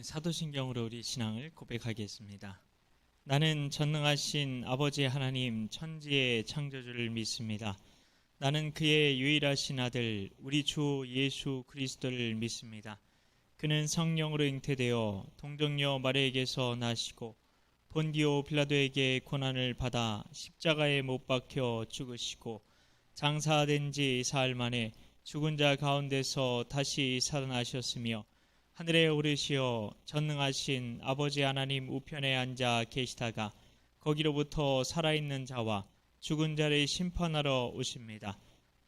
사도신경으로 우리 신앙을 고백하겠습니다. 나는 전능하신 아버지 하나님 천지의 창조주를 믿습니다. 나는 그의 유일하신 아들 우리 주 예수 그리스도를 믿습니다. 그는 성령으로 잉태되어 동정녀 마리아에게서 나시고 본디오 빌라도에게 고난을 받아 십자가에 못 박혀 죽으시고 장사된 지 사흘 만에 죽은 자 가운데서 다시 살아나셨으며 하늘에 오르시어 전능하신 아버지 하나님 우편에 앉아 계시다가 거기로부터 살아있는 자와 죽은 자를 심판하러 오십니다.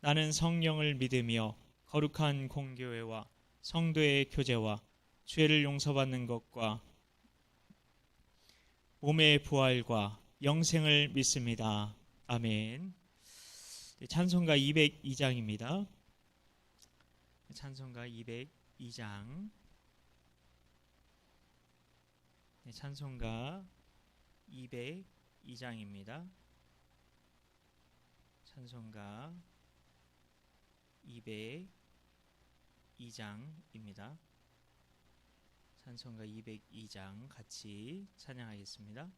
나는 성령을 믿으며 거룩한 공교회와 성도의 교제와 죄를 용서받는 것과 몸의 부활과 영생을 믿습니다. 아멘. 찬송가 202장입니다. 찬송가 202장. 찬송가 202장입니다. 찬송가 202장입니다. 찬송가 202장 같이 찬양하겠습니다.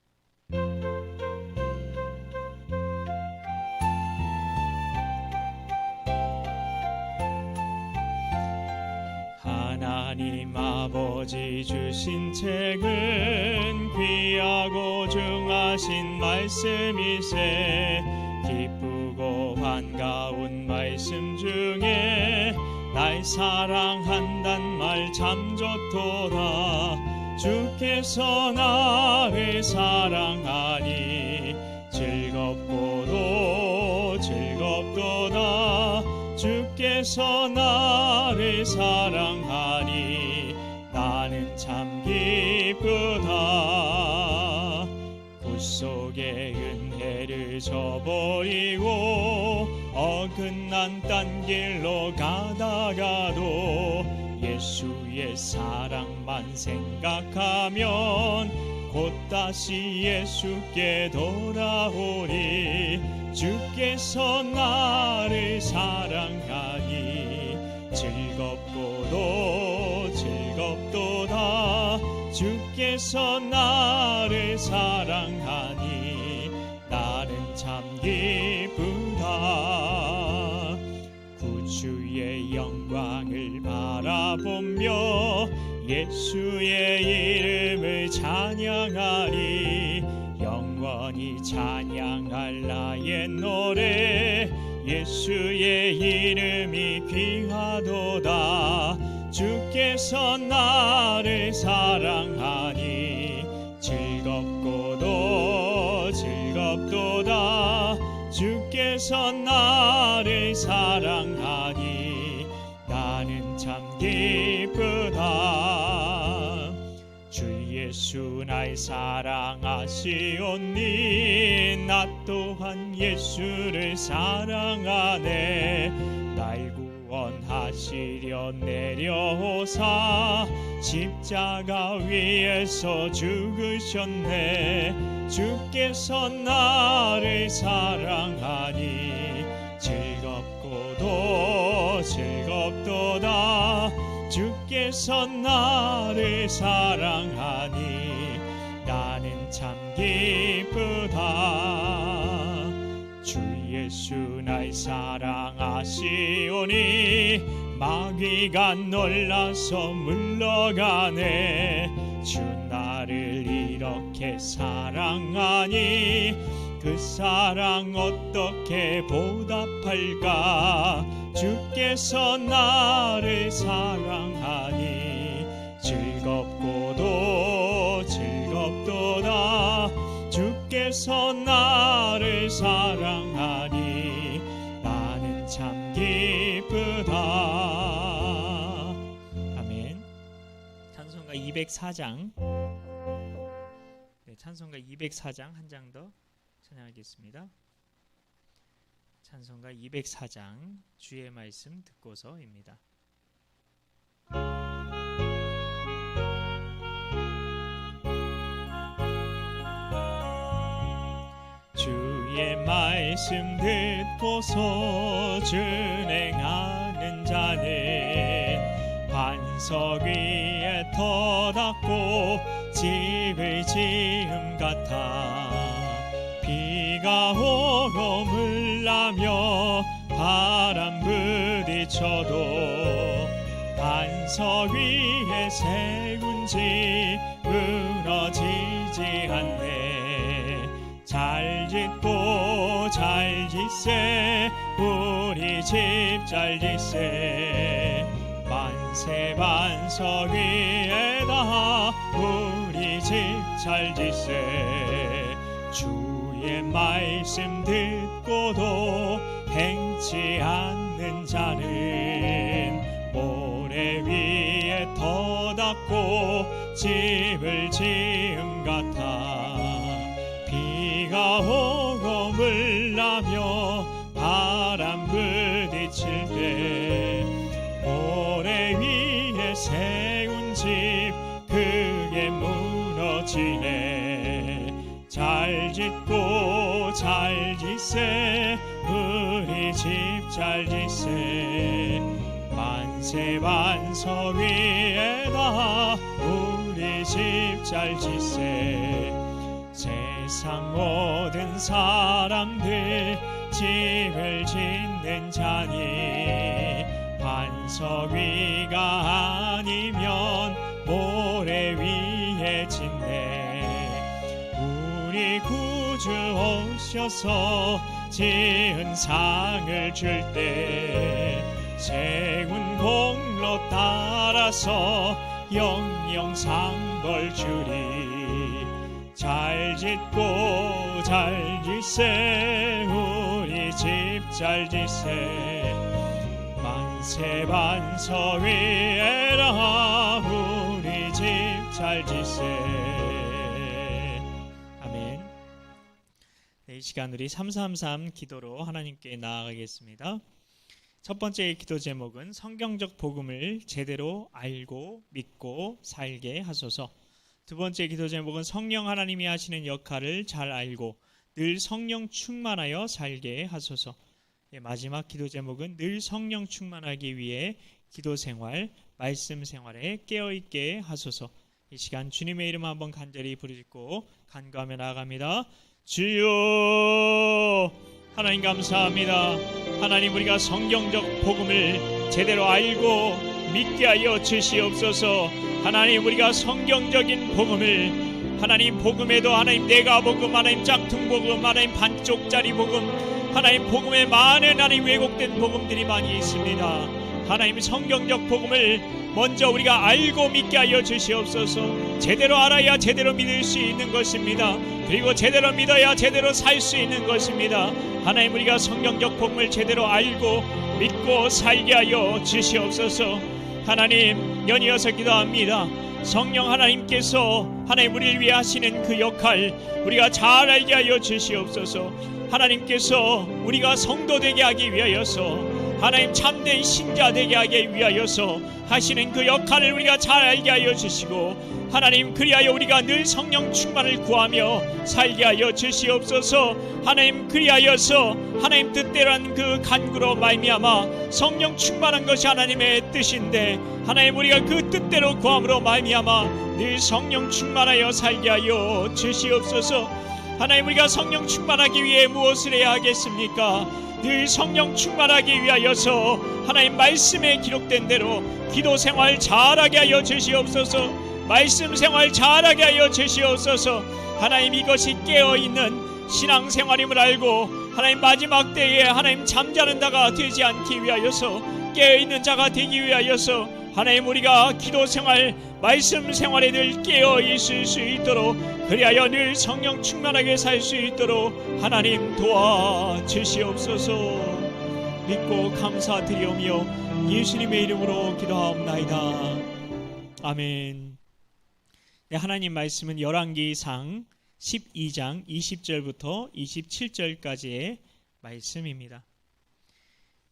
하나님 아버지 주신 책은 귀하고 중하신 말씀이세. 기쁘고 반가운 말씀 중에 날 사랑한단 말 참 좋도다. 주께서 나를 사랑하니 즐겁고도 즐겁도다. 주께서 나를 사랑하니 나는 참 기쁘다. 굿속의 은혜를 저버리고 어긋난 딴 길로 가다가도 예수의 사랑만 생각하면 곧 다시 예수께 돌아오리. 주께서 나를 사랑하니 즐겁고도 즐겁도다. 주께서 나를 사랑하니 나는 참 기쁘다. 구주의 영광을 바라보며 예수의 이름을 찬양하리. 영원히 찬양할 나의 노래 예수의 이름이 귀하도다. 주께서 나를 사랑하니 즐겁고도 즐겁도다. 주께서 나를 사랑하니 나는 참 기쁘다. 주 예수 날 사랑하시오니 나 또한 예수를 사랑하네. 날 구원하시려 내려오사 십자가 위에서 죽으셨네. 주께서 나를 사랑하니 즐겁고도 즐겁도다. 주께서 나를 사랑하니 나는 참 기쁘다. 주 예수 날 사랑하시오니 마귀가 놀라서 물러가네. 주 나를 이렇게 사랑하니 그 사랑 어떻게 보답할까. 주께서 나를 사랑하니 즐겁고도 즐겁도다. 주께서 나를 사랑하니 나는 참 기쁘다. 아멘. 찬송가 204장. 찬송가 204장 한 장 더 찬양하겠습니다. 찬송가 204장 주의 말씀 듣고서입니다. 주의 말씀 듣고서 준행하는 자는 반석 위에 터닫고 집을 지음 같아. 비가 오고 물나며 바람 부딪혀도 반석 위에 세운 집 무너지지 않네. 잘 짓고 잘 짓세 우리 집 잘 짓세. 만세 반석 위에다 우리 집 잘 짓세. 주의 말씀 듣고도 행치 않는 자는 모래 위에 터닫고 집을 지음 같아. 비가 오고 물나며 바람 부딪힐 때 모래 위에 세운 집 그게 무너지네. 잘 짓고 잘 짓세 우리 집 잘 짓세. 만세 반석 위에다 우리 집 잘 짓세. 세상 모든 사람들 집을 짓는 자니 반석 위가 아니면 모래 위에 짓네. 우리 구주 오셔서 지은 상을 줄 때 세운 공로 따라서 영영 상벌 주리. 잘 짓고 잘 짓세 우리 집 잘 짓세. 만세 반석 위에라 우리 집 잘 짓세. 아멘. 이 시간 우리 333 기도로 하나님께 나아가겠습니다. 첫 번째 기도 제목은 성경적 복음을 제대로 알고 믿고 살게 하소서. 두 번째 기도 제목은 성령 하나님이 하시는 역할을 잘 알고 늘 성령 충만하여 살게 하소서. 마지막 기도 제목은 늘 성령 충만하기 위해 기도 생활, 말씀 생활에 깨어있게 하소서. 이 시간 주님의 이름 한번 간절히 부르짖고 간구하며 나아갑니다. 주여, 하나님 감사합니다. 하나님, 우리가 성경적 복음을 제대로 알고 믿게 하여 주시옵소서. 하나님, 우리가 성경적인 복음을, 하나님 복음에도 하나님 내가 복음, 하나님 짝퉁 복음, 하나님 반쪽짜리 복음, 하나님 복음에 많은 하나님 왜곡된 복음들이 많이 있습니다. 하나님 성경적 복음을 먼저 우리가 알고 믿게 하여 주시옵소서. 제대로 알아야 제대로 믿을 수 있는 것입니다. 그리고 제대로 믿어야 제대로 살 수 있는 것입니다. 하나님, 우리가 성경적 복음을 제대로 알고 믿고 살게 하여 주시옵소서. 하나님, 연이어서 기도합니다. 성령 하나님께서 하나님 우리를 위해 하시는 그 역할 우리가 잘 알게 하여 주시옵소서. 하나님께서 우리가 성도 되게 하기 위하여서, 하나님 참된 신자 되게 하기 위하여서 하시는 그 역할을 우리가 잘 알게 하여 주시고, 하나님 그리하여 우리가 늘 성령 충만을 구하며 살게 하여 주시옵소서. 하나님 그리하여서 하나님 뜻대로한 그 간구로 말미암아 성령 충만한 것이 하나님의 뜻인데, 하나님 우리가 그 뜻대로 구함으로 말미암아 늘 성령 충만하여 살게 하여 주시옵소서. 하나님, 우리가 성령 충만하기 위해 무엇을 해야 하겠습니까? 늘 성령 충만하기 위하여서 하나님 말씀에 기록된 대로 기도 생활 잘하게 하여 주시옵소서. 말씀 생활 잘하게 하여 주시옵소서. 하나님, 이것이 깨어있는 신앙생활임을 알고 하나님 마지막 때에 하나님 잠자는 자가 되지 않기 위하여서, 깨어있는 자가 되기 위하여서 하나님 우리가 기도 생활, 말씀 생활에 늘 깨어 있을 수 있도록, 그리하여 늘 성령 충만하게 살 수 있도록 하나님 도와 주시옵소서. 믿고 감사드리오며 예수님의 이름으로 기도하옵나이다. 아멘. 네, 하나님 말씀은 열왕기상 12장 20절부터 27절까지의 말씀입니다.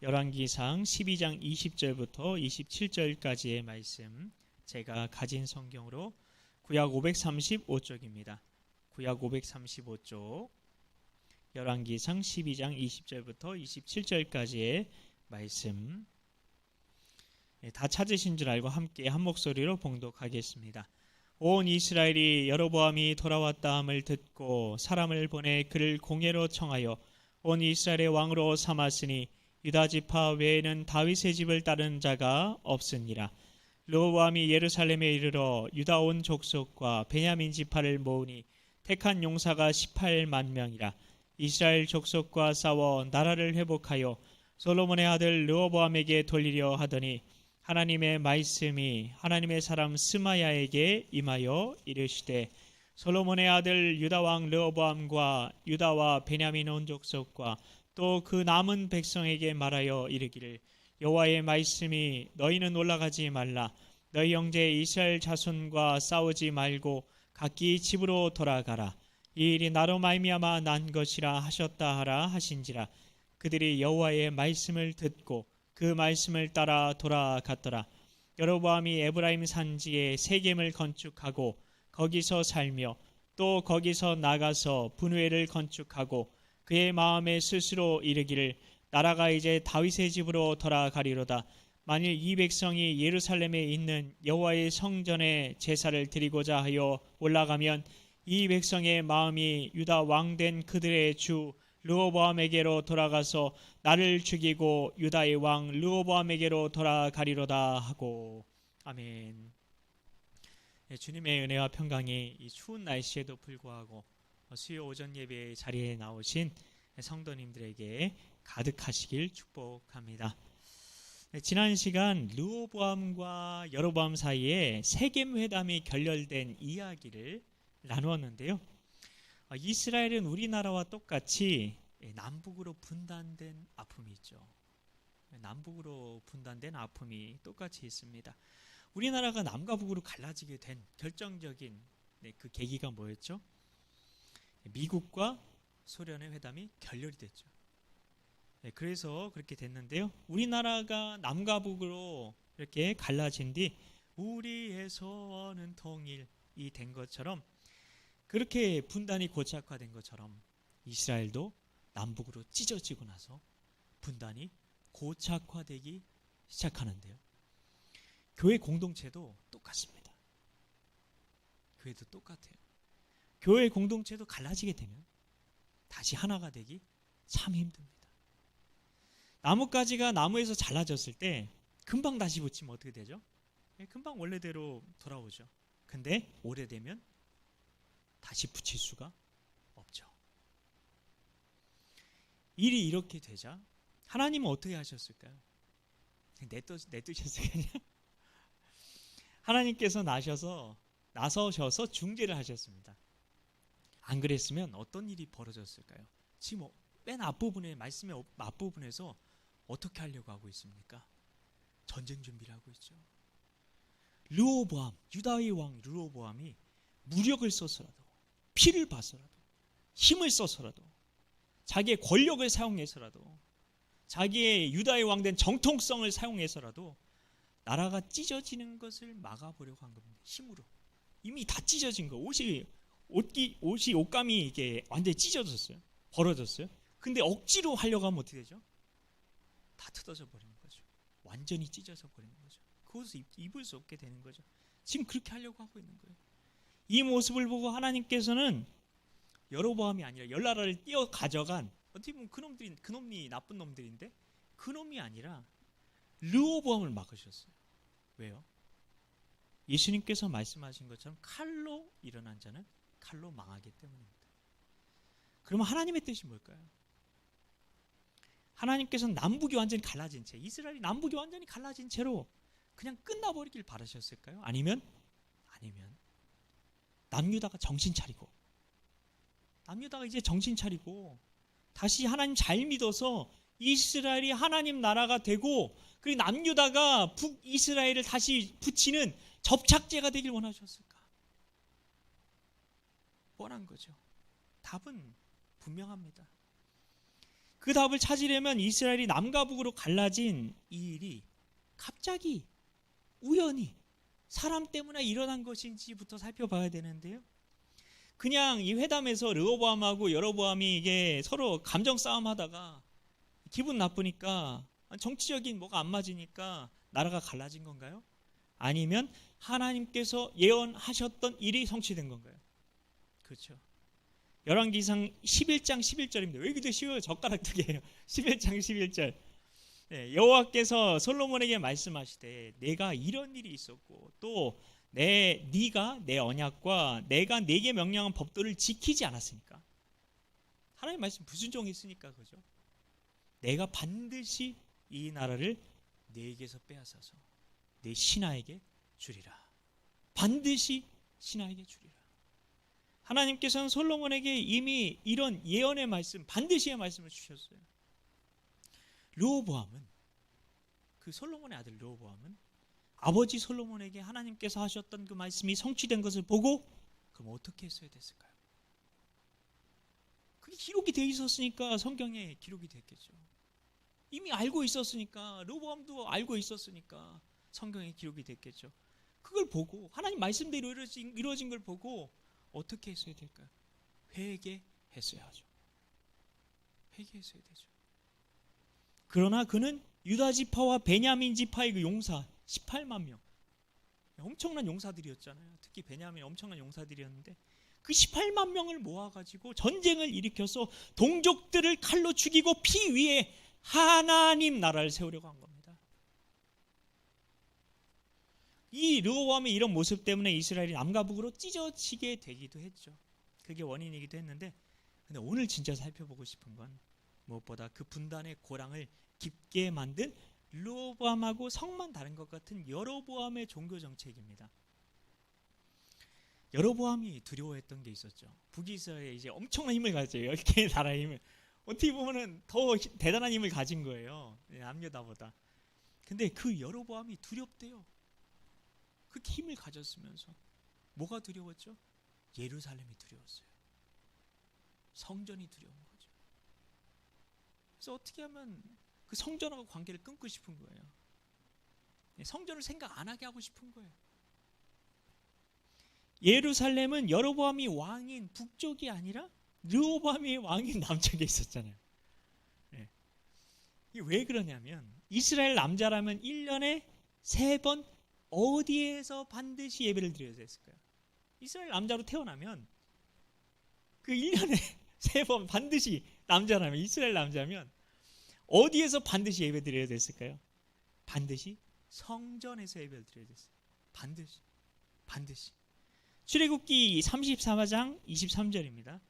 열왕기상 12장 20절부터 27절까지의 말씀, 제가 가진 성경으로 구약 535쪽입니다. 구약 535쪽, 열왕기상 12장 20절부터 27절까지의 말씀. 다 찾으신 줄 알고 함께 한 목소리로 봉독하겠습니다. 온 이스라엘이 여로보암이 돌아왔다함을 듣고 사람을 보내 그를 공회로 청하여 온 이스라엘의 왕으로 삼았으니 유다 지파 외에는 다윗의 집을 따르는 자가 없으니라. 르호보암이 예루살렘에 이르러 유다 온 족속과 베냐민 지파를 모으니 택한 용사가 18만 명이라. 이스라엘 족속과 싸워 나라를 회복하여 솔로몬의 아들 르호보암에게 돌리려 하더니 하나님의 말씀이 하나님의 사람 스마야에게 임하여 이르시되 솔로몬의 아들 유다 왕 르호보암과 유다와 베냐민 온 족속과 또 그 남은 백성에게 말하여 이르기를 여호와의 말씀이 너희는 올라가지 말라. 너희 형제 이스라엘 자손과 싸우지 말고 각기 집으로 돌아가라. 이 일이 나로 말미암아 난 것이라 하셨다 하라 하신지라. 그들이 여호와의 말씀을 듣고 그 말씀을 따라 돌아갔더라. 여로보암이 에브라임 산지에 세겜을 건축하고 거기서 살며 또 거기서 나가서 분회를 건축하고 그의 마음에 스스로 이르기를 나라가 이제 다윗의 집으로 돌아가리로다. 만일 이 백성이 예루살렘에 있는 여호와의 성전에 제사를 드리고자 하여 올라가면 이 백성의 마음이 유다 왕된 그들의 주 르호보암에게로 돌아가서 나를 죽이고 유다의 왕 르호보암에게로 돌아가리로다 하고. 아멘. 주님의 은혜와 평강이 이 추운 날씨에도 불구하고 수요 오전 예배 자리에 나오신 성도님들에게 가득하시길 축복합니다. 지난 시간 르호보암과 여로보암 사이에 세겜 회담이 결렬된 이야기를 나누었는데요. 이스라엘은 우리나라와 똑같이 남북으로 분단된 아픔이 있죠. 남북으로 분단된 아픔이 똑같이 있습니다. 우리나라가 남과 북으로 갈라지게 된 결정적인 그 계기가 뭐였죠? 미국과 소련의 회담이 결렬이 됐죠. 그래서 그렇게 됐는데요. 우리나라가 남과 북으로 이렇게 갈라진 뒤 우리의 소원은 통일이 된 것처럼, 그렇게 분단이 고착화된 것처럼 이스라엘도 남북으로 찢어지고 나서 분단이 고착화되기 시작하는데요. 교회 공동체도 똑같습니다. 교회도 똑같아요. 교회 공동체도 갈라지게 되면 다시 하나가 되기 참 힘듭니다. 나뭇가지가 나무에서 잘라졌을 때 금방 다시 붙이면 어떻게 되죠? 금방 원래대로 돌아오죠. 근데 오래되면 다시 붙일 수가 없죠. 일이 이렇게 되자 하나님은 어떻게 하셨을까요? 내두셨을까요? 하나님께서 나서셔서 중재를 하셨습니다. 안 그랬으면 어떤 일이 벌어졌을까요? 지금 맨 앞부분에, 말씀의 앞부분에서 어떻게 하려고 하고 있습니까? 전쟁 준비를 하고 있죠. 르호보암, 유다의 왕 르호보암이 무력을 써서라도, 피를 봐서라도, 힘을 써서라도, 자기의 권력을 사용해서라도, 자기의 유다의 왕된 정통성을 사용해서라도 나라가 찢어지는 것을 막아보려고 한 겁니다. 힘으로. 이미 다 찢어진 거. 옷감이 이게 완전히 찢어졌어요. 벌어졌어요. 근데 억지로 하려고 하면 어떻게 되죠? 다 뜯어져 버리는 거죠. 완전히 찢어져 버리는 거죠. 그 옷을 입을 수 없게 되는 거죠. 지금 그렇게 하려고 하고 있는 거예요. 이 모습을 보고 하나님께서는 여로보암이 아니라 열 나라를 띄어 가져간, 어떻게 보면 그놈이 나쁜 놈들인데, 그놈이 아니라 르호보암을 막으셨어요. 왜요? 예수님께서 말씀하신 것처럼 칼로 일어난 자는 칼로 망하기 때문입니다. 그러면 하나님의 뜻이 뭘까요? 하나님께서는 남북이 완전히 갈라진 채, 이스라엘이 남북이 완전히 갈라진 채로 그냥 끝나버리길 바라셨을까요? 아니면 남유다가 이제 정신 차리고 다시 하나님 잘 믿어서 이스라엘이 하나님 나라가 되고, 그리고 남유다가 북이스라엘을 다시 붙이는 접착제가 되길 원하셨을까? 뻔한 거죠. 답은 분명합니다. 그 답을 찾으려면 이스라엘이 남과 북으로 갈라진 이 일이 갑자기 우연히 사람 때문에 일어난 것인지부터 살펴봐야 되는데요. 그냥 이 회담에서 르호보암하고 여로보암이 이게 서로 감정 싸움하다가 기분 나쁘니까, 정치적인 뭐가 안 맞으니까 나라가 갈라진 건가요? 아니면 하나님께서 예언하셨던 일이 성취된 건가요? 그렇죠. 열왕기상 11장 11절입니다. 왜 이렇게 쉬워요? 젓가락 두 개예요. 11장 11절. 여호와께서 솔로몬에게 말씀하시되 내가 이런 일이 있었고 또 네가 내 언약과 내가 네게 명령한 법도를 지키지 않았으니까. 하나님 말씀 불순종했으니까 그죠? 내가 반드시 이 나라를 네게서 빼앗아서 내 신하에게 주리라. 반드시 신하에게 주리라. 하나님께서는 솔로몬에게 이미 이런 예언의 말씀, 반드시의 말씀을 주셨어요. 르호보암은, 그 솔로몬의 아들 르호보암은 아버지 솔로몬에게 하나님께서 하셨던 그 말씀이 성취된 것을 보고 그럼 어떻게 했어야 됐을까요? 그게 기록이 돼 있었으니까 성경에 기록이 됐겠죠. 이미 알고 있었으니까, 르호보암도 알고 있었으니까 성경에 기록이 됐겠죠. 그걸 보고 하나님 말씀대로 이루어진 걸 보고 어떻게 했어야 될까요? 회개했어야 하죠. 회개했어야 되죠. 그러나 그는 유다 지파와 베냐민 지파의 그 용사 18만 명, 엄청난 용사들이었잖아요. 특히 베냐민이 엄청난 용사들이었는데 그 18만 명을 모아가지고 전쟁을 일으켜서 동족들을 칼로 죽이고 피 위에 하나님 나라를 세우려고 한 겁니다. 이 르호보암의 이런 모습 때문에 이스라엘이 남과 북으로 찢어지게 되기도 했죠. 그게 원인이기도 했는데, 근데 오늘 진짜 살펴보고 싶은 건 무엇보다 그 분단의 고랑을 깊게 만든 르호보암하고 성만 다른 것 같은 여로보암의 종교 정책입니다. 여로보암이 두려워했던 게 있었죠. 북이스라엘에 이제 엄청난 힘을 가졌어요. 10개의 나라의 힘을. 어떻게 보면은 더 대단한 힘을 가진 거예요. 남유다보다. 근데 그 여로보암이 두렵대요. 그렇게 힘을 가졌으면서 뭐가 두려웠죠? 예루살렘이 두려웠어요. 성전이 두려운 거죠. 그래서 어떻게 하면 그 성전하고 관계를 끊고 싶은 거예요. 성전을 생각 안 하게 하고 싶은 거예요. 예루살렘은 여로보암이 왕인 북쪽이 아니라 르호보암이 왕인 남쪽에 있었잖아요. 네. 이게 왜 그러냐면 이스라엘 남자라면 1년에 3번 어디에서 반드시 예배를 드려야 됐을까요? 이스라엘 남자로 태어나면 그 1년에 3번 반드시 남자라면, 이스라엘 남자면 어디에서 반드시 예배 드려야 됐을까요? 반드시 성전에서 예배를 드려야 됐어요. 반드시. 출애굽기 34장 23절입니다.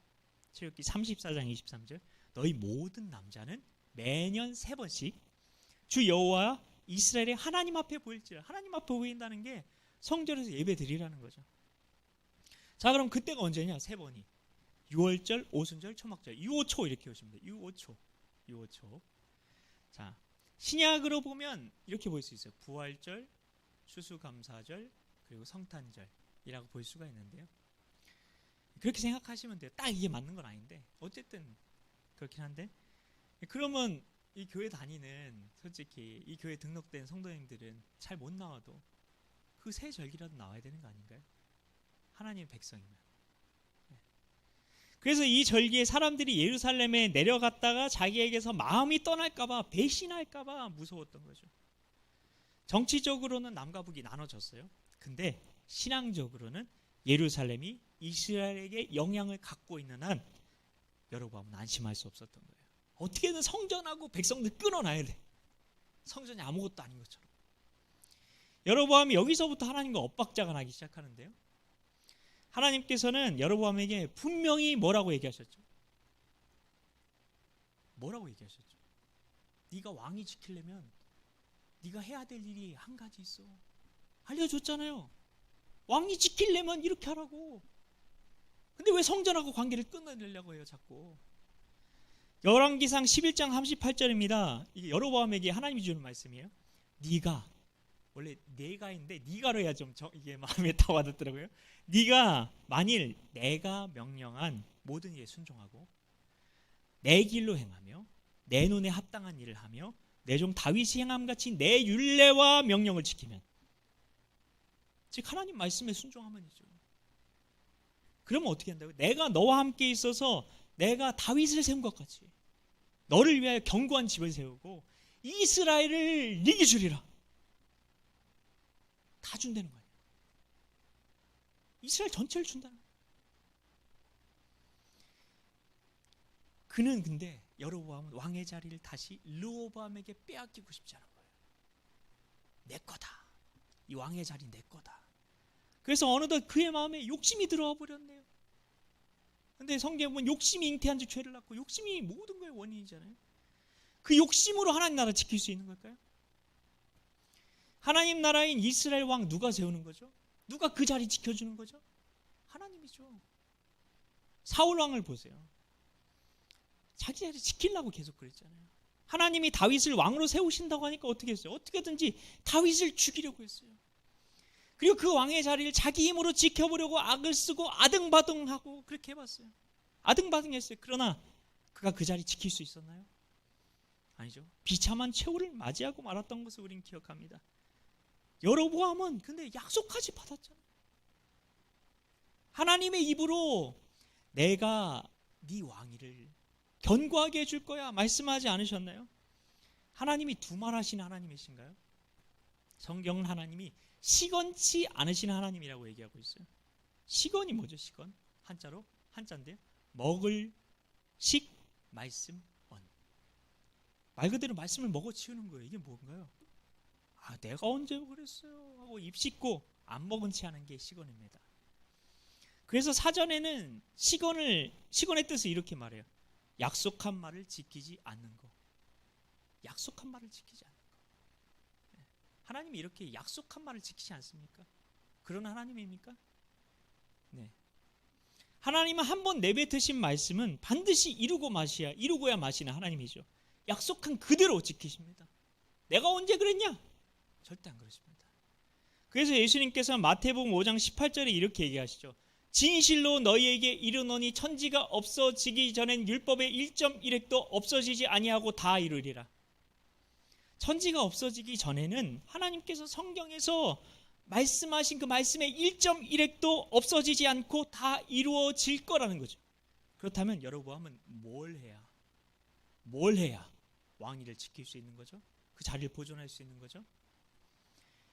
출애굽기 34장 23절. 너희 모든 남자는 매년 3번씩 주 여호와 이스라엘의 하나님 앞에 보일지라. 하나님 앞에 보인다는 게 성전에서 예배 드리라는 거죠. 자, 그럼 그때가 언제냐? 3번이 6월절, 오순절, 초막절, 유오초 이렇게 오시면 돼요. 유오초. 자, 신약으로 보면 이렇게 볼 수 있어요. 부활절, 추수감사절, 그리고 성탄절이라고 볼 수가 있는데요. 그렇게 생각하시면 돼요. 딱 이게 맞는 건 아닌데 어쨌든 그렇긴 한데, 그러면 이 교회 다니는, 솔직히 이 교회 등록된 성도님들은 잘 못 나와도 그 세 절기라도 나와야 되는 거 아닌가요? 하나님의 백성이면. 그래서 이 절기에 사람들이 예루살렘에 내려갔다가 자기에게서 마음이 떠날까봐, 배신할까봐 무서웠던 거죠. 정치적으로는 남과 북이 나눠졌어요. 근데 신앙적으로는 예루살렘이 이스라엘에게 영향을 갖고 있는 한 여로보암은 안심할 수 없었던 거예요. 어떻게든 성전하고 백성들 끊어놔야 돼. 성전이 아무것도 아닌 것처럼. 여로보암이 여기서부터 하나님과 엇박자가 나기 시작하는데요. 하나님께서는 여로보암에게 분명히 뭐라고 얘기하셨죠? 네가 왕위 지키려면 네가 해야 될 일이 한 가지 있어. 알려줬잖아요. 왕위 지키려면 이렇게 하라고. 근데 왜 성전하고 관계를 끊어내려고 해요, 자꾸? 열왕기상 11장 38절입니다. 이게 여로보암에게 하나님이 주는 말씀이에요. 네가, 원래 네가인데 네가로 해야 좀 이게 마음에 다 와닿더라고요. 네가 만일 내가 명령한 모든 일에 순종하고 내 길로 행하며 내 눈에 합당한 일을 하며 내 종 다윗이 행함같이 내 율례와 명령을 지키면, 즉 하나님 말씀에 순종하면이죠. 그러면 어떻게 한다고요? 내가 너와 함께 있어서 내가 다윗을 세운 것 같이 너를 위하여 견고한 집을 세우고 이스라엘을 네게 주리라. 다 준다는 거예요. 이스라엘 전체를 준다는 거예요. 그는 근데 여로보암은 왕의 자리를 다시 르호보암에게 빼앗기고 싶지 않은 거예요. 내 거다. 이 왕의 자리 내 거다. 그래서 어느덧 그의 마음에 욕심이 들어와 버렸네요. 근데 성경에 보면 욕심이 잉태한 지 죄를 낳고, 욕심이 모든 거의 원인이잖아요. 그 욕심으로 하나님 나라 지킬 수 있는 걸까요? 하나님 나라인 이스라엘 왕 누가 세우는 거죠? 누가 그 자리 지켜주는 거죠? 하나님이죠. 사울 왕을 보세요. 자기 자리 지키려고 계속 그랬잖아요. 하나님이 다윗을 왕으로 세우신다고 하니까 어떻게 했어요? 어떻게든지 다윗을 죽이려고 했어요. 그리고 그 왕의 자리를 자기 힘으로 지켜보려고 악을 쓰고 아등바등하고 그렇게 해봤어요. 아등바등했어요. 그러나 그가 그 자리 지킬 수 있었나요? 아니죠. 비참한 최후를 맞이하고 말았던 것을 우린 기억합니다. 여로보암은 근데 약속까지 받았잖아요. 하나님의 입으로 내가 네 왕위를 견고하게 해줄 거야 말씀하지 않으셨나요? 하나님이 두말하시는 하나님이신가요? 성경은 하나님이 시건치 않으시는 하나님이라고 얘기하고 있어요. 시건이 뭐죠? 시건 한자로 한자인데요. 먹을 식 말씀 언. 말 그대로 말씀을 먹어치우는 거예요. 이게 뭔가요? 아, 내가 언제 그랬어요 하고 입 씻고 안 먹은 채 하는 게 시건입니다. 그래서 사전에는 시건의 뜻을 이렇게 말해요. 약속한 말을 지키지 않는 거. 약속한 말을 지키지 않는 거. 하나님이 이렇게 약속한 말을 지키지 않습니까? 그런 하나님입니까? 네. 하나님은 한번 내뱉으신 말씀은 반드시 이루고야 마시는 하나님이죠. 약속한 그대로 지키십니다. 내가 언제 그랬냐? 절대 안 그러십니다. 그래서 예수님께서 마태복음 5장 18절에 이렇게 얘기하시죠. 진실로 너희에게 이르노니 천지가 없어지기 전엔 율법의 1.1획도 없어지지 아니하고 다 이루리라. 천지가 없어지기 전에는 하나님께서 성경에서 말씀하신 그 말씀의 1.1획도 없어지지 않고 다 이루어질 거라는 거죠. 그렇다면 여로보암은 뭘 해야 왕위를 지킬 수 있는 거죠? 그 자리를 보존할 수 있는 거죠?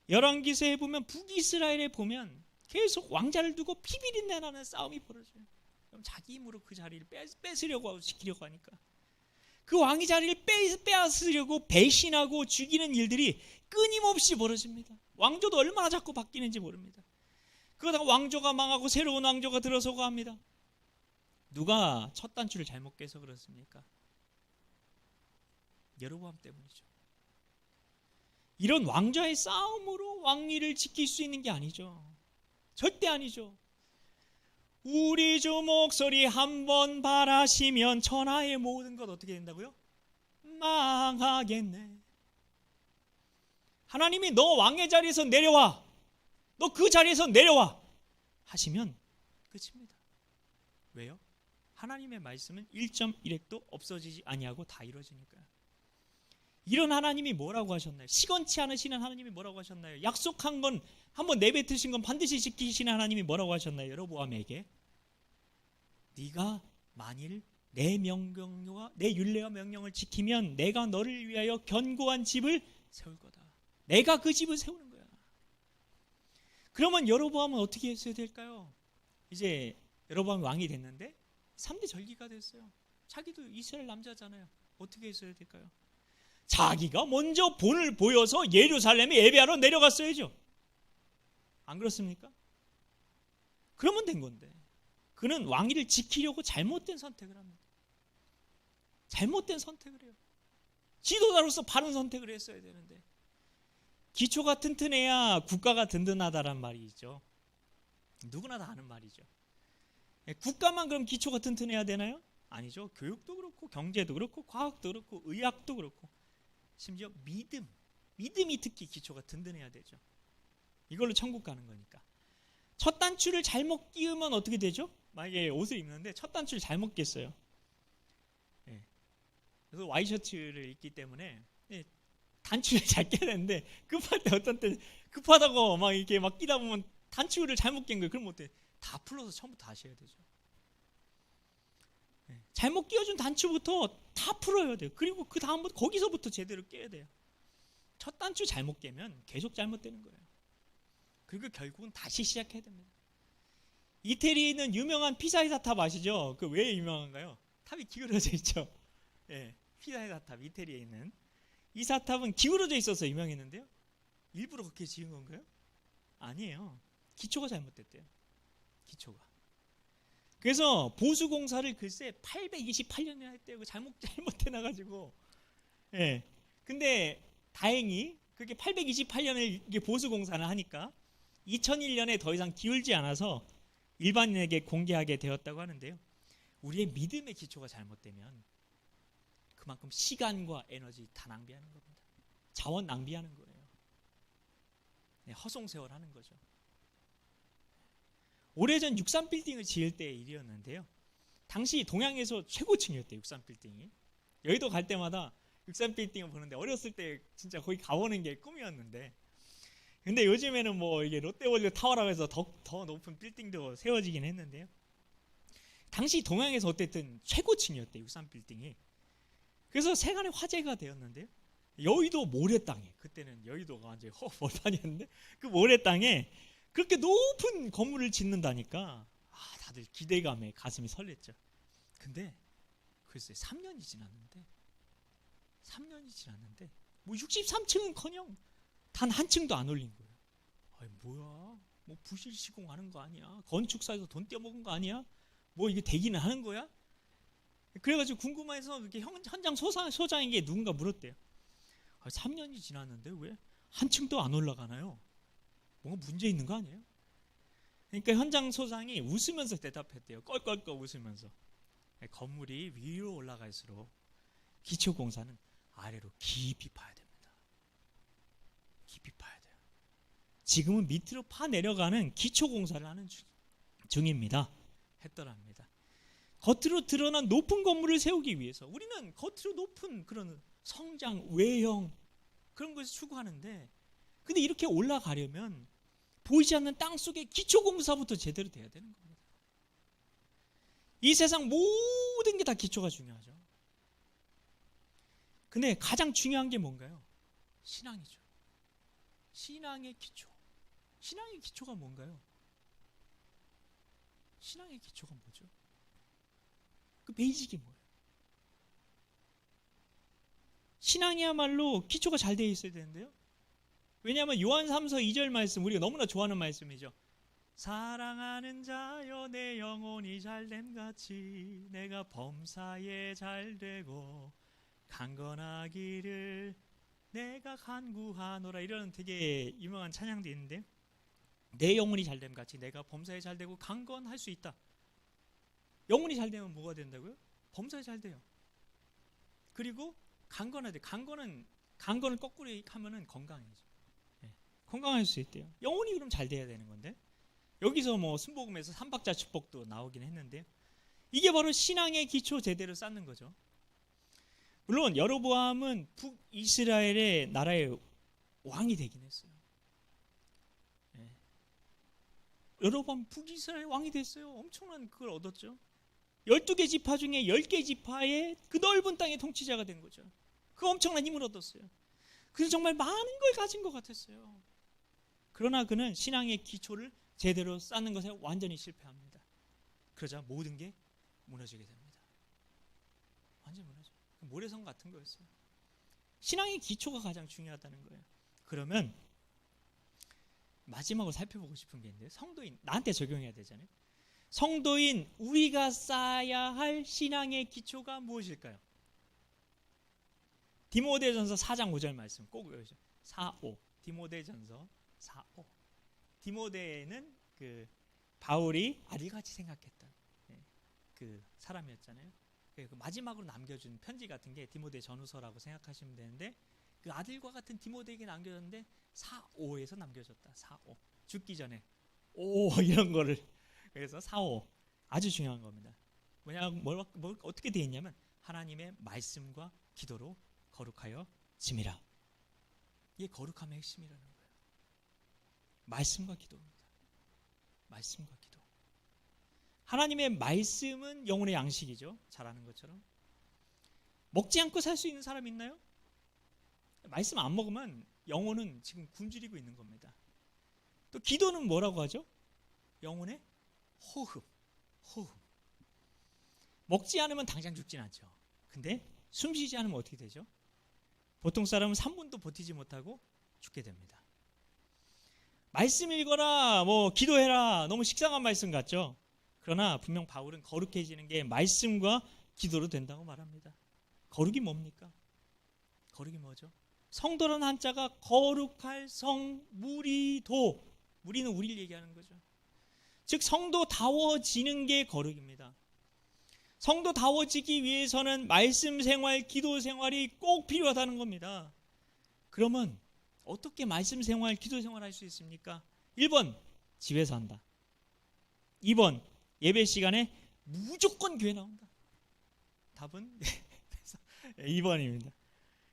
열왕기서에 보면 북이스라엘에 보면 계속 왕자를 두고 피비린내 나는 싸움이 벌어져요. 그럼 자기 힘으로 그 자리를 뺏으려고 하고 지키려고 하니까 그 왕의 자리를 빼앗으려고 배신하고 죽이는 일들이 끊임없이 벌어집니다. 왕조도 얼마나 자꾸 바뀌는지 모릅니다. 그러다가 왕조가 망하고 새로운 왕조가 들어서고 합니다. 누가 첫 단추를 잘못 깨서 그렇습니까? 여로보암 때문이죠. 이런 왕좌의 싸움으로 왕위를 지킬 수 있는 게 아니죠. 절대 아니죠. 우리 주 목소리 한번 바라시면 천하의 모든 것 어떻게 된다고요? 망하겠네. 하나님이 너 왕의 자리에서 내려와, 너 그 자리에서 내려와 하시면 끝입니다. 왜요? 하나님의 말씀은 1.1획도 없어지지 아니하고 다 이루어지니까요. 이런 하나님이 뭐라고 하셨나요? 시건치 않으시는 하나님이 뭐라고 하셨나요? 약속한 건 한번 내뱉으신 건 반드시 지키시는 하나님이 뭐라고 하셨나요? 여로보암에게 네가 만일 내 명령과 내 율례와 명령을 지키면 내가 너를 위하여 견고한 집을 세울 거다. 내가 그 집을 세우는 거야. 그러면 여로보암은 어떻게 했어야 될까요? 이제 여로보암이 왕이 됐는데 3대 절기가 됐어요. 자기도 이스라엘 남자잖아요. 어떻게 했어야 될까요? 자기가 먼저 본을 보여서 예루살렘에 예배하러 내려갔어야죠. 안 그렇습니까? 그러면 된 건데 그는 왕위를 지키려고 잘못된 선택을 합니다. 잘못된 선택을 해요. 지도자로서 바른 선택을 했어야 되는데 기초가 튼튼해야 국가가 든든하다란 말이 있죠. 누구나 다 아는 말이죠. 국가만 그럼 기초가 튼튼해야 되나요? 아니죠. 교육도 그렇고 경제도 그렇고 과학도 그렇고 의학도 그렇고 심지어 믿음이 특히 기초가 든든해야 되죠. 이걸로 천국 가는 거니까. 첫 단추를 잘못 끼우면 어떻게 되죠? 만약에 옷을 입는데 첫 단추를 잘못 꼈어요. 그래서 와이셔츠를 입기 때문에 단추를 잘 껴야 되는데 급할 때 어떤 때 급하다고 막 이렇게 막 끼다 보면 단추를 잘못 낀 거예요. 그럼 어때? 다 풀어서 처음부터 다시 해야 되죠. 잘못 끼워준 단추부터 다 풀어야 돼요. 그리고 그 다음부터 거기서부터 제대로 깨야 돼요. 첫 단추 잘못 깨면 계속 잘못되는 거예요. 그리고 결국은 다시 시작해야 됩니다. 이태리에 있는 유명한 피사의 사탑 아시죠? 그 왜 유명한가요? 탑이 기울어져 있죠. 예, 피사의 사탑, 이태리에 있는 이 사탑은 기울어져 있어서 유명했는데요. 일부러 그렇게 지은 건가요? 아니에요. 기초가 잘못됐대요. 기초가. 그래서 보수 공사를 글쎄 828년에 했대요. 잘못해놔가지고. 예. 근데 다행히 그렇게 828년을 이게 보수 공사를 하니까 2001년에 더 이상 기울지 않아서 일반인에게 공개하게 되었다고 하는데요. 우리의 믿음의 기초가 잘못되면 그만큼 시간과 에너지 다 낭비하는 겁니다. 자원 낭비하는 거예요. 네, 허송세월하는 거죠. 오래전 63빌딩을 지을 때의 일이었는데요. 당시 동양에서 최고층이었대요. 63빌딩이. 여의도 갈 때마다 63빌딩을 보는데 어렸을 때 진짜 거기 가보는 게 꿈이었는데, 근데 요즘에는 뭐 이게 롯데월드 타워라고 해서 더 높은 빌딩도 세워지긴 했는데요. 당시 동양에서 어쨌든 최고층이었대요. 63빌딩이. 그래서 세간의 화제가 되었는데요. 여의도 모래땅에, 그때는 여의도가 완전히 허벌판이었는데 그 모래땅에 그렇게 높은 건물을 짓는다니까 다들 기대감에 가슴이 설렜죠. 근데 글쎄 3년이 지났는데 뭐 63층은커녕 단 한 층도 안 올린 거예요. 아니 뭐야? 뭐 부실 시공하는 거 아니야? 건축사에서 돈 떼먹은 거 아니야? 뭐 이게 되기는 하는 거야? 그래가지고 궁금해서 그렇게 현장 소장에게 누군가 물었대요. 3년이 지났는데 왜 한 층도 안 올라가나요? 뭔가 문제 있는 거 아니에요? 그러니까 현장 소장이 웃으면서 대답했대요. 껄껄껄 웃으면서. 건물이 위로 올라갈수록 기초공사는 아래로 깊이 파야 됩니다. 깊이 파야 돼요. 지금은 밑으로 파 내려가는 기초공사를 하는 중입니다. 했더랍니다. 겉으로 드러난 높은 건물을 세우기 위해서 우리는 겉으로 높은 그런 성장, 외형 그런 것을 추구하는데, 근데 이렇게 올라가려면 보이지 않는 땅 속의 기초공사부터 제대로 돼야 되는 겁니다. 이 세상 모든 게 다 기초가 중요하죠. 근데 가장 중요한 게 뭔가요? 신앙이죠. 신앙의 기초. 신앙의 기초가 뭔가요? 신앙의 기초가 뭐죠? 그 베이직이 뭐예요? 신앙이야말로 기초가 잘 되어 있어야 되는데요. 왜냐하면 요한 3서 2절 말씀, 우리가 너무나 좋아하는 말씀이죠. 사랑하는 자여 내 영혼이 잘됨같이 내가 범사에 잘되고 강건하기를 내가 간구하노라, 이런 되게 유명한 찬양도 있는데, 내 영혼이 잘됨같이 내가 범사에 잘되고 강건할 수 있다. 영혼이 잘되면 뭐가 된다고요? 범사에 잘돼요. 그리고 강건해야 돼. 강건을 거꾸로 하면은 건강해져. 네. 건강할 수 있대요. 영혼이 그럼 잘 돼야 되는 건데, 여기서 뭐 순복음에서 삼박자 축복도 나오긴 했는데요. 이게 바로 신앙의 기초 제대로 쌓는 거죠. 물론 여로보암은 북이스라엘의 나라의 왕이 되긴 했어요. 네. 여로보암 북이스라엘 왕이 됐어요. 엄청난 그걸 얻었죠. 12개 지파 중에 10개 지파의 그 넓은 땅의 통치자가 된 거죠. 그 엄청난 힘을 얻었어요. 그래서 정말 많은 걸 가진 것 같았어요. 그러나 그는 신앙의 기초를 제대로 쌓는 것에 완전히 실패합니다. 그러자 모든 게 무너지게 됩니다. 완전히 무너져요. 모래성 같은 거였어요. 신앙의 기초가 가장 중요하다는 거예요. 그러면 마지막으로 살펴보고 싶은 게 있는데, 성도인, 나한테 적용해야 되잖아요. 성도인 우리가 쌓아야 할 신앙의 기초가 무엇일까요? 디모데전서 4장 5절 말씀 꼭 외우세요. 4.5. 디모데전서 4.5. 디모데는 그 바울이 아들같이 생각했던 그 사람이었잖아요. 그 마지막으로 남겨준 편지 같은 게 디모데 전후서라고 생각하시면 되는데, 그 아들과 같은 디모데에게 남겨졌는데 4.5에서 남겨졌다. 4.5. 죽기 전에 5 이런 거를. 그래서 4.5 아주 중요한 겁니다. 뭘 어떻게 되어 있냐면, 하나님의 말씀과 기도로 거룩하여 짐이라. 이게 거룩함의 핵심이라는 거예요. 말씀과 기도입니다. 말씀과 기도. 하나님의 말씀은 영혼의 양식이죠. 잘 아는 것처럼. 먹지 않고 살 수 있는 사람 있나요? 말씀 안 먹으면 영혼은 지금 굶주리고 있는 겁니다. 또 기도는 뭐라고 하죠? 영혼의 호흡. 먹지 않으면 당장 죽진 않죠. 근데 숨 쉬지 않으면 어떻게 되죠? 보통 사람은 3분도 버티지 못하고 죽게 됩니다. 말씀 읽어라, 기도해라, 너무 식상한 말씀 같죠? 그러나 분명 바울은 거룩해지는 게 말씀과 기도로 된다고 말합니다. 거룩이 뭡니까? 거룩이 뭐죠? 성도라는 한자가 거룩할 성, 무리도. 무리는 우리를 얘기하는 거죠. 즉 성도다워지는 게 거룩입니다. 성도다워지기 위해서는 말씀 생활, 기도 생활이 꼭 필요하다는 겁니다. 그러면 어떻게 말씀 생활, 기도 생활 할 수 있습니까? 1번, 집에서 한다. 2번, 예배 시간에 무조건 교회 나온다. 답은 2번입니다.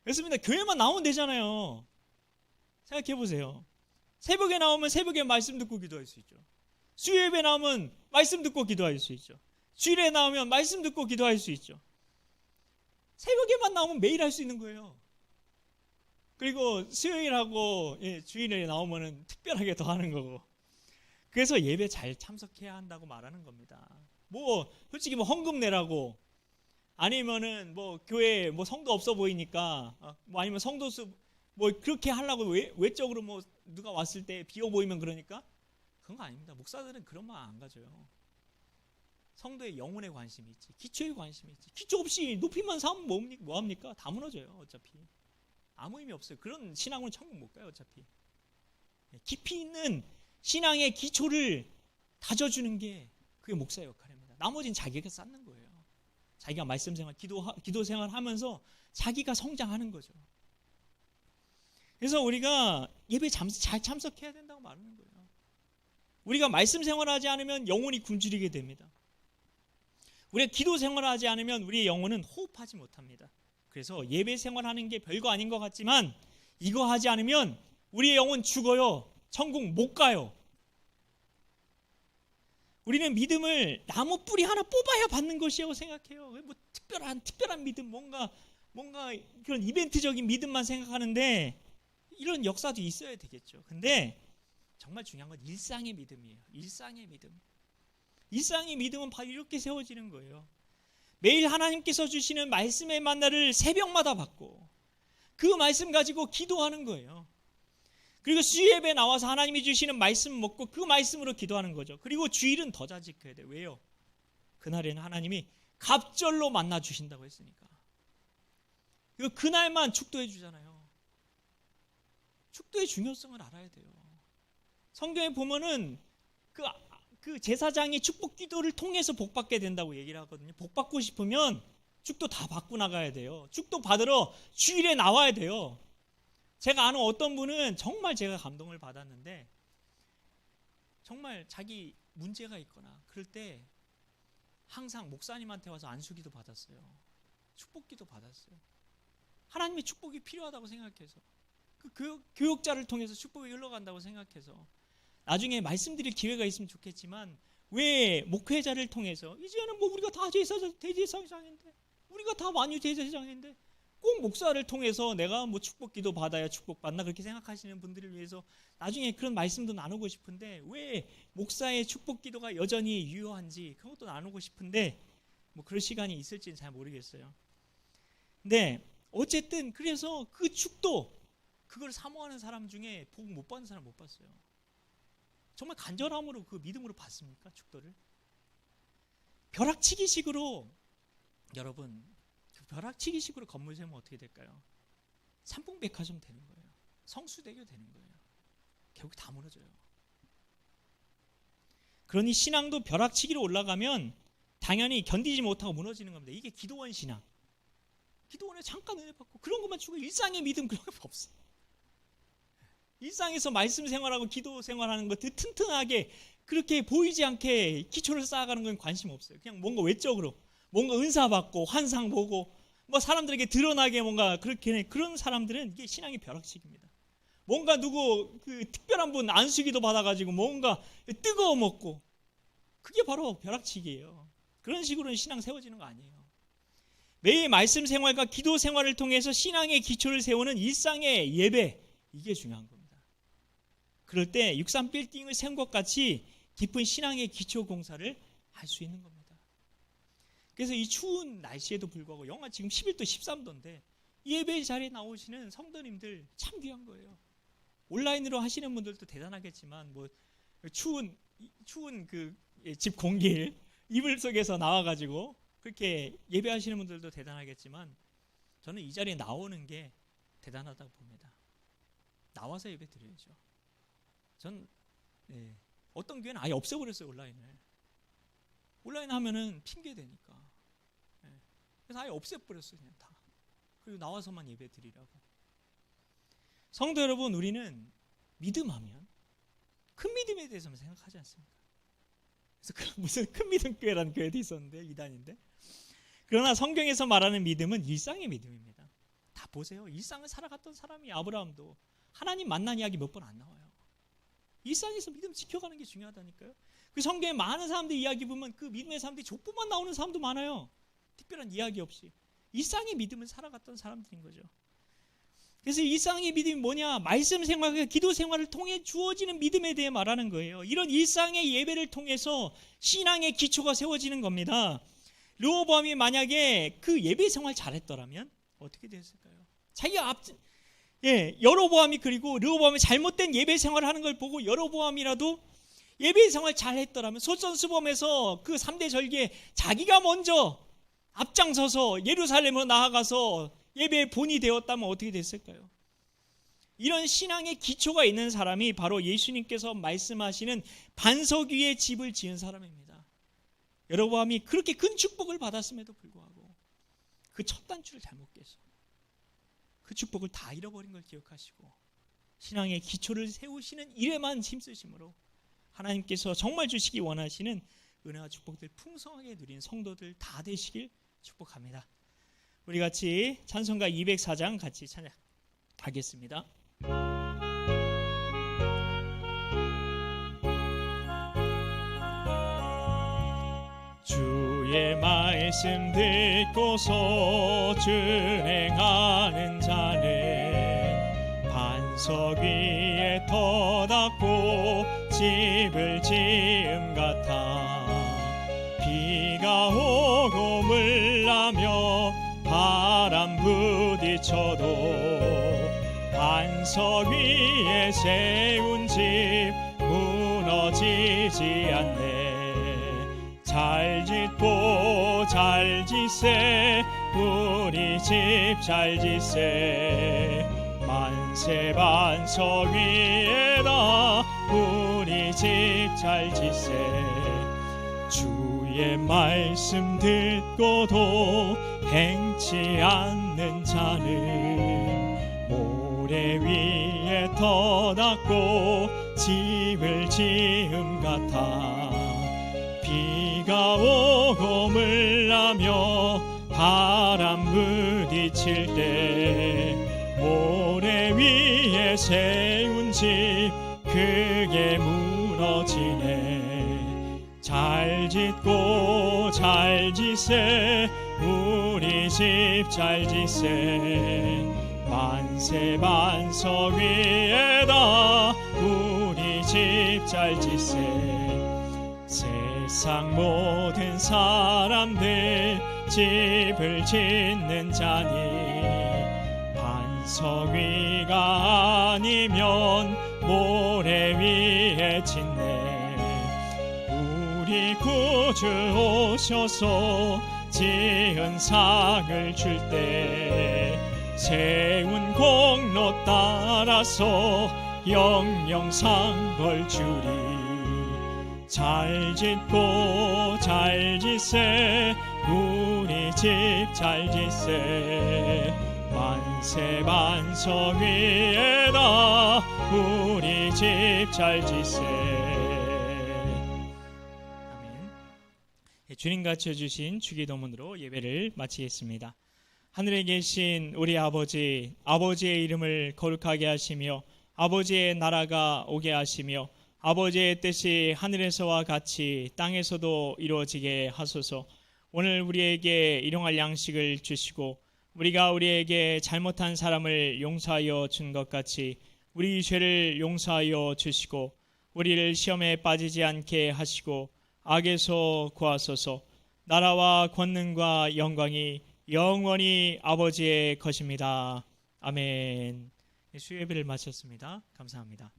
그렇습니다. 교회만 나오면 되잖아요. 생각해 보세요. 새벽에 나오면 새벽에 말씀 듣고 기도할 수 있죠. 수요예배 나오면 말씀 듣고 기도할 수 있죠. 주일에 나오면 말씀 듣고 기도할 수 있죠. 새벽에만 나오면 매일 할 수 있는 거예요. 그리고 수요일하고 주일에 나오면 특별하게 더 하는 거고. 그래서 예배 잘 참석해야 한다고 말하는 겁니다. 솔직히 헌금 내라고, 아니면은 교회 성도 없어 보이니까, 아니면 성도수 그렇게 하려고 외적으로 누가 왔을 때 비어 보이면 그러니까, 그런 거 아닙니다. 목사들은 그런 마음 안 가져요. 성도의 영혼에 관심이 있지, 기초에 관심이 있지. 기초 없이 높이만 삼으면 뭐합니까? 다 무너져요. 어차피 아무 의미 없어요. 그런 신앙은 천국 못 가요. 어차피 깊이 있는 신앙의 기초를 다져주는 게 그게 목사의 역할입니다. 나머지는 자기가 쌓는 거예요. 자기가 말씀 생활, 기도 생활 하면서 자기가 성장하는 거죠. 그래서 우리가 예배 잘 참석해야 된다고 말하는 거예요. 우리가 말씀 생활하지 않으면 영혼이 굶주리게 됩니다. 우리가 기도 생활하지 않으면 우리의 영혼은 호흡하지 못합니다. 그래서 예배 생활하는 게 별거 아닌 것 같지만 이거 하지 않으면 우리의 영혼 죽어요. 천국 못 가요. 우리는 믿음을 나무 뿌리 하나 뽑아야 받는 것이라고 생각해요. 특별한 믿음, 뭔가 그런 이벤트적인 믿음만 생각하는데 이런 역사도 있어야 되겠죠. 근데 정말 중요한 건 일상의 믿음이에요. 일상의 믿음. 일상의 믿음은 바로 이렇게 세워지는 거예요. 매일 하나님께서 주시는 말씀의 만나를 새벽마다 받고 그 말씀 가지고 기도하는 거예요. 그리고 수요예배 나와서 하나님이 주시는 말씀 먹고 그 말씀으로 기도하는 거죠. 그리고 주일은 더 잘 지켜야 돼요. 왜요? 그날에는 하나님이 갑절로 만나 주신다고 했으니까. 그리고 그날만 축도해 주잖아요. 축도의 중요성을 알아야 돼요. 성경에 보면은 그 제사장이 축복 기도를 통해서 복 받게 된다고 얘기를 하거든요. 복 받고 싶으면 축도 다 받고 나가야 돼요. 축도 받으러 주일에 나와야 돼요. 제가 아는 어떤 분은 정말 제가 감동을 받았는데, 정말 자기 문제가 있거나 그럴 때 항상 목사님한테 와서 안수기도 받았어요. 축복기도 받았어요. 하나님의 축복이 필요하다고 생각해서, 그 교육자를 통해서 축복이 흘러간다고 생각해서, 나중에 말씀드릴 기회가 있으면 좋겠지만 왜 목회자를 통해서 이제는 우리가 다 대제사장인데, 우리가 다 만유 대제사장인데 꼭 목사를 통해서 내가 축복기도 받아야 축복받나 그렇게 생각하시는 분들을 위해서 나중에 그런 말씀도 나누고 싶은데, 왜 목사의 축복기도가 여전히 유효한지 그것도 나누고 싶은데 그럴 시간이 있을지는 잘 모르겠어요. 근데 어쨌든 그래서 그 축도, 그걸 사모하는 사람 중에 복 못 받는 사람 못 봤어요. 정말 간절함으로 그 믿음으로 받습니까? 축도를? 벼락치기식으로, 여러분, 벼락치기식으로 건물 세우면 어떻게 될까요? 삼풍백화점 되는 거예요. 성수대교 되는 거예요. 결국 다 무너져요. 그러니 신앙도 벼락치기로 올라가면 당연히 견디지 못하고 무너지는 겁니다. 이게 기도원 신앙. 기도원에 잠깐 은혜 받고 그런 것만 주고 일상의 믿음 그런 거 없어요. 일상에서 말씀 생활하고 기도 생활하는 것들 튼튼하게 그렇게 보이지 않게 기초를 쌓아가는 건 관심 없어요. 그냥 뭔가 외적으로 뭔가 은사 받고 환상 보고 사람들에게 드러나게 뭔가 그렇게, 그런 사람들은 이게 신앙의 벼락치기입니다. 뭔가 누구 특별한 분 안수기도 받아가지고 뭔가 뜨거워 먹고, 그게 바로 벼락치기예요. 그런 식으로는 신앙 세워지는 거 아니에요. 매일 말씀 생활과 기도 생활을 통해서 신앙의 기초를 세우는 일상의 예배, 이게 중요한 겁니다. 그럴 때 63 빌딩을 세운 것 같이 깊은 신앙의 기초 공사를 할 수 있는 겁니다. 그래서 이 추운 날씨에도 불구하고 영하 지금 11도 13도인데 예배 자리에 나오시는 성도님들 참 귀한 거예요. 온라인으로 하시는 분들도 대단하겠지만 뭐 추운 그 집 공기를 이불 속에서 나와가지고 그렇게 예배하시는 분들도 대단하겠지만 저는 이 자리에 나오는 게 대단하다고 봅니다. 나와서 예배 드려야죠. 전 어떤 교회는 아예 없애버렸어요. 온라인 하면은 핑계 대니까. 그래서 아예 없애버렸어요. 그냥 다. 그리고 나와서만 예배 드리라고. 성도 여러분, 우리는 믿음하면 큰 믿음에 대해서만 생각하지 않습니까? 그래서 무슨 큰 믿음 교회라는 교회도 있었는데 이단인데. 그러나 성경에서 말하는 믿음은 일상의 믿음입니다. 다 보세요. 일상을 살아갔던 사람이 아브라함도 하나님 만난 이야기 몇 번 안 나와요. 일상에서 믿음 지켜가는 게 중요하다니까요. 그 성경에 많은 사람들 이야기 보면 그 믿음의 사람들이 족보만 나오는 사람도 많아요. 특별한 이야기 없이 일상의 믿음을 살아갔던 사람들인 거죠. 그래서 일상의 믿음이 뭐냐? 말씀 생활과 기도 생활을 통해 주어지는 믿음에 대해 말하는 거예요. 이런 일상의 예배를 통해서 신앙의 기초가 세워지는 겁니다. 르호보암이 만약에 그 예배 생활 잘했더라면 어떻게 됐을까요? 자기가 여로보암이 그리고 르호보암이 잘못된 예배 생활을 하는 걸 보고 여로보암이라도 예배 생활 잘했더라면 솔선수범해서 그 3대 절기에 자기가 먼저 앞장서서 예루살렘으로 나아가서 예배의 본이 되었다면 어떻게 됐을까요? 이런 신앙의 기초가 있는 사람이 바로 예수님께서 말씀하시는 반석 위에 집을 지은 사람입니다. 여로보암이 그렇게 큰 축복을 받았음에도 불구하고 그 첫 단추를 잘못 깼어. 그 축복을 다 잃어버린 걸 기억하시고 신앙의 기초를 세우시는 일에만 힘쓰심으로 하나님께서 정말 주시기 원하시는 은혜와 축복들 풍성하게 누린 성도들 다 되시길 축복합니다. 우리 같이 찬송가 204장 같이 찬양하겠습니다. 주의 말씀 듣고서 준행하는 자는 반석 위에 터닫고 집을 지음 같아 비가 오고 물나며 바람 부딪혀도 반석 위에 세운 집 무너지지 않네. 잘 짓고 잘 짓세 우리 집 잘 짓세 만세 반석 위에다 우리 집 잘 짓세 주의 말씀 듣고도 행치 않는 자는 모래 위에 터닫고 집을 지음 같아 비가 오고 물나며 바람 부딪힐 때 모래 위에 세운 집 크게 무너지네. 잘 짓고 잘 짓세 우리 집 잘 짓세 만세 반석 위에다 우리 집 잘 짓세 세상 모든 사람들 집을 짓는 자니 반석 위가 아니면 모래 위에 짓네. 우리 구주 오셔서 지은 상을 줄 때 세운 공로 따라서 영영상 벌 주리. 잘 짓고 잘 짓세 우리 집 잘 짓세 만세 반석 위에다 우리 집 잘 짓세. 아멘. 주님 가르쳐 주신 주기도문으로 예배를 마치겠습니다. 하늘에 계신 우리 아버지, 아버지의 이름을 거룩하게 하시며 아버지의 나라가 오게 하시며 아버지의 뜻이 하늘에서와 같이 땅에서도 이루어지게 하소서. 오늘 우리에게 일용할 양식을 주시고 우리가 우리에게 잘못한 사람을 용서하여 준 것 같이 우리 죄를 용서하여 주시고 우리를 시험에 빠지지 않게 하시고 악에서 구하소서. 나라와 권능과 영광이 영원히 아버지의 것입니다. 아멘. 수요예배를 마쳤습니다. 감사합니다.